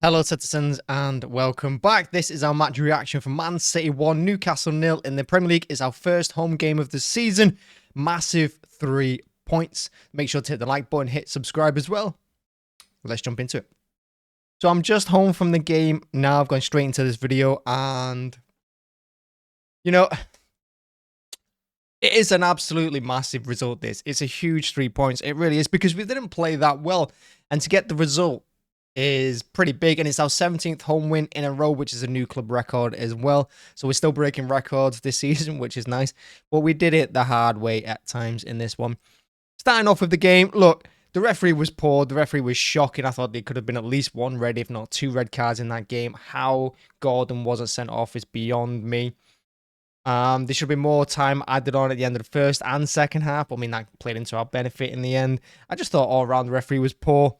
Hello citizens and welcome back. This is our match reaction from Man City 1, Newcastle 0 in the Premier League. It's our first home game of the season. Massive 3 points. Make sure to hit the like button, hit subscribe as well. Let's jump into it. So I'm just home from the game now. I've gone straight into this video and it is an absolutely massive result this. It's a huge 3 points. It really is because we didn't play that well, and to get the result is pretty big, and it's our 17th home win in a row, which is a new club record as well. So we're still breaking records this season, which is nice, but we did it the hard way at times in this one. Starting off with the game, look, the referee was poor. The referee was shocking. I thought there could have been at least one red, if not 2 red cards in that game. How Gordon wasn't sent off is beyond me. There should be more time added on at the end of the first and second half. I mean, that played into our benefit in the end. I just thought all around the referee was poor.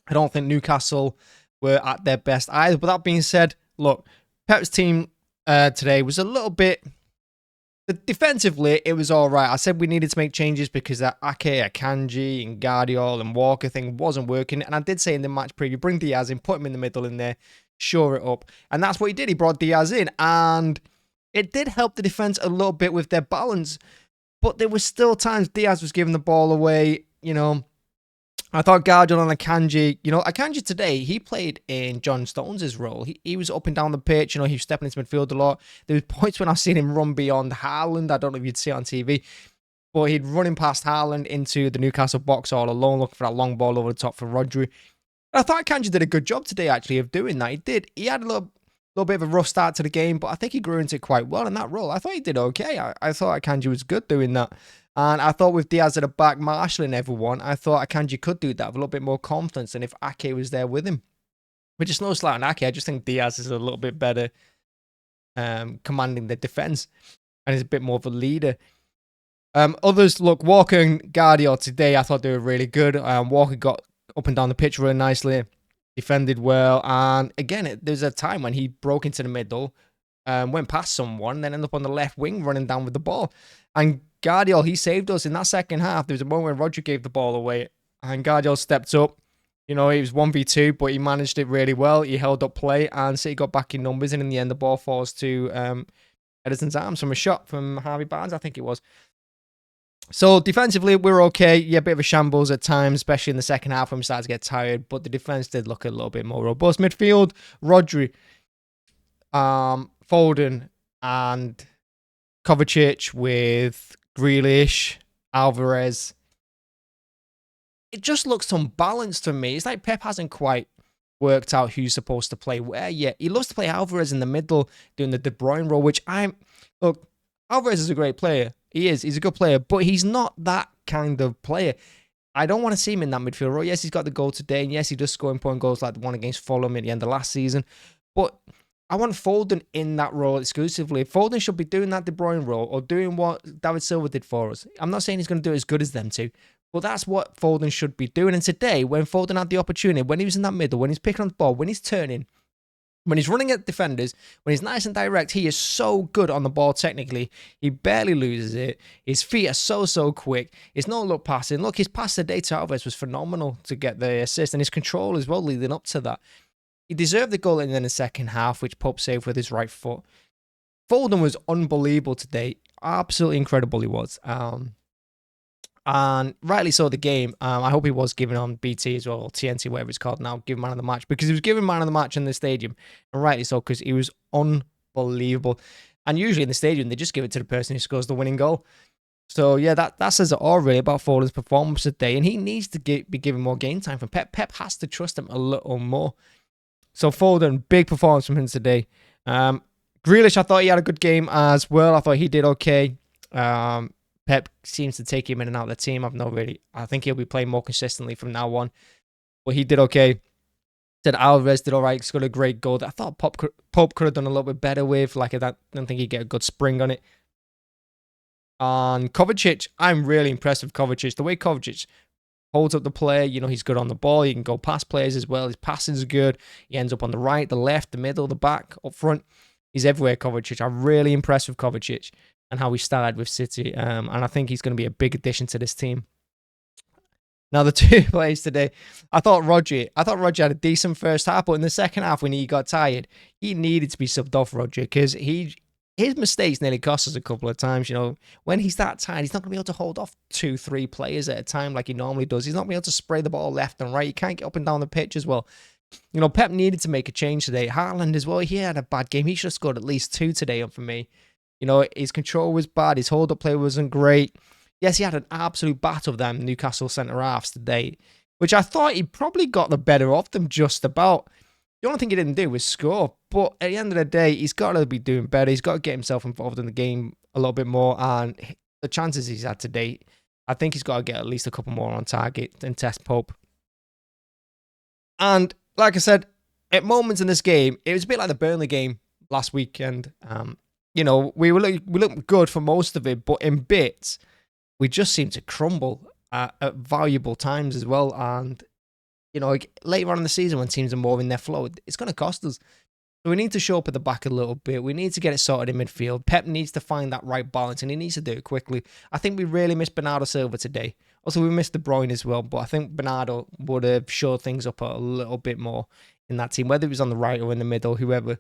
I don't think Newcastle were at their best either. But that being said, look, Pep's team today was a little bit... Defensively, it was all right. I said we needed to make changes because that Ake, Akanji, and Guardiola and Walker thing wasn't working. And I did say in the match preview, bring Diaz in, put him in the middle in there, shore it up. And that's what he did. He brought Diaz in. And it did help the defense a little bit with their balance. But there were still times Diaz was giving the ball away, I thought Guardiola and Akanji, Akanji today, he played in John Stones' role. He was up and down the pitch, he was stepping into midfield a lot. There was points when I've seen him run beyond Haaland. I don't know if you'd see it on TV, but he'd running past Haaland into the Newcastle box all alone, looking for that long ball over the top for Rodri. I thought Akanji did a good job today, actually, of doing that. He did. He had a little bit of a rough start to the game, but I think he grew into it quite well in that role. I thought he did okay. I thought Akanji was good doing that. And I thought with Diaz at the back, marshalling everyone, I thought Akanji could do that with a little bit more confidence than if Ake was there with him. Which is no slight on Ake. I just think Diaz is a little bit better commanding the defence and is a bit more of a leader. Others, look, Walker and Guardiola today, I thought they were really good. Walker got up and down the pitch really nicely, defended well. And again, there's a time when he broke into the middle, went past someone, then ended up on the left wing running down with the ball. And Guardiola, he saved us in that second half. There was a moment when Rodri gave the ball away and Guardiola stepped up. He was 1v2, but he managed it really well. He held up play and City got back in numbers. And in the end, the ball falls to Ederson's arms from a shot from Harvey Barnes, I think it was. So defensively, we're okay. Yeah, a bit of a shambles at times, especially in the second half when we started to get tired. But the defense did look a little bit more robust. Midfield, Rodri, Foden, and Kovacic with Grealish, Alvarez. It just looks unbalanced to me. It's like Pep hasn't quite worked out who's supposed to play where yet. He loves to play Alvarez in the middle, doing the De Bruyne role, which look, Alvarez is a great player. He is. He's a good player, but he's not that kind of player. I don't want to see him in that midfield role. Yes, he's got the goal today, and yes, he does score important goals like the one against Fulham at the end of last season, but I want Foden in that role exclusively. Foden should be doing that De Bruyne role or doing what David Silva did for us. I'm not saying he's going to do it as good as them two, but that's what Foden should be doing. And today, when Foden had the opportunity, when he was in that middle, when he's picking up the ball, when he's turning, when he's running at defenders, when he's nice and direct, he is so good on the ball technically. He barely loses it. His feet are so quick. It's no look passing. Look, his pass today to Alvarez was phenomenal to get the assist, and his control as well leading up to that. He deserved the goal in the second half, which Pope saved with his right foot. Foden was unbelievable today. Absolutely incredible he was. And rightly so the game. I hope he was given on BT as well, or TNT, whatever it's called now, given man of the match. Because he was given man of the match in the stadium. And rightly so, because he was unbelievable. And usually in the stadium, they just give it to the person who scores the winning goal. So yeah, that says it all really about Foden's performance today. And he needs to be given more game time from Pep. Pep has to trust him a little more. So Foden, big performance from him today. Grealish, I thought he had a good game as well. I thought he did okay. Pep seems to take him in and out of the team. I think he'll be playing more consistently from now on. But he did okay. Said Alvarez did all right. He's got a great goal that I thought Pope could have done a little bit better with. I don't think he'd get a good spring on it. And Kovacic, I'm really impressed with Kovacic. The way Kovacic holds up the play, he's good on the ball. He can go past players as well. His passing is good. He ends up on the right, the left, the middle, the back, up front. He's everywhere, Kovacic. I'm really impressed with Kovacic and how he started with City. And I think he's going to be a big addition to this team. Now, the two players today, I thought Roger had a decent first half, but in the second half, when he got tired, he needed to be subbed off, Roger, because his mistakes nearly cost us a couple of times. You know, when he's that tired, he's not going to be able to hold off 2-3 players at a time like he normally does. He's not going to be able to spray the ball left and right. He can't get up and down the pitch as well. You know, Pep needed to make a change today. Haaland as well, he had a bad game. He should have scored at least 2 today for me. You know, his control was bad. His hold-up play wasn't great. Yes, he had an absolute battle of them Newcastle centre-halves today, which I thought he probably got the better of them just about. The only thing he didn't do was score. But at the end of the day, he's got to be doing better. He's got to get himself involved in the game a little bit more. And the chances he's had to date, I think he's got to get at least a couple more on target than Test Pope. And like I said, at moments in this game, it was a bit like the Burnley game last weekend. You know, we looked good for most of it, but in bits, we just seemed to crumble at valuable times as well. And, you know, like later on in the season when teams are more in their flow, it's going to cost us. So we need to show up at the back a little bit. We need to get it sorted in midfield. Pep needs to find that right balance, and he needs to do it quickly. I think we really missed Bernardo Silva today. Also, we missed De Bruyne as well, but I think Bernardo would have shored things up a little bit more in that team, whether it was on the right or in the middle, whoever.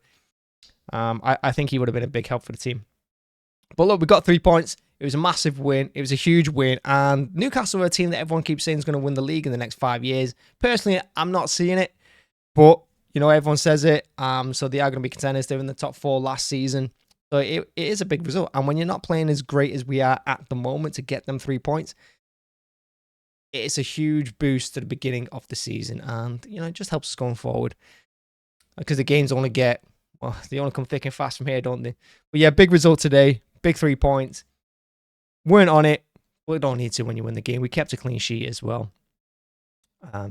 I think he would have been a big help for the team. But look, we got 3 points. It was a massive win. It was a huge win. And Newcastle are a team that everyone keeps saying is going to win the league in the next 5 years. Personally, I'm not seeing it. But, you know, everyone says it. So they are going to be contenders. They were in the top 4 last season. So it is a big result. And when you're not playing as great as we are at the moment to get them 3 points, it's a huge boost to the beginning of the season. And, you know, it just helps us going forward. Because the games only get... Well, they only come thick and fast from here, don't they? But yeah, big result today. Big 3 points. Weren't on it. But we don't need to when you win the game. We kept a clean sheet as well.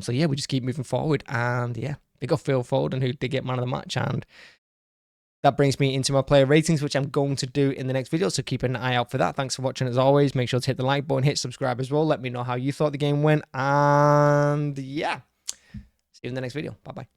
So yeah, we just keep moving forward. And yeah, they got Phil Foden, who did get man of the match. And that brings me into my player ratings, which I'm going to do in the next video. So keep an eye out for that. Thanks for watching as always. Make sure to hit the like button, hit subscribe as well. Let me know how you thought the game went. And yeah, see you in the next video. Bye-bye.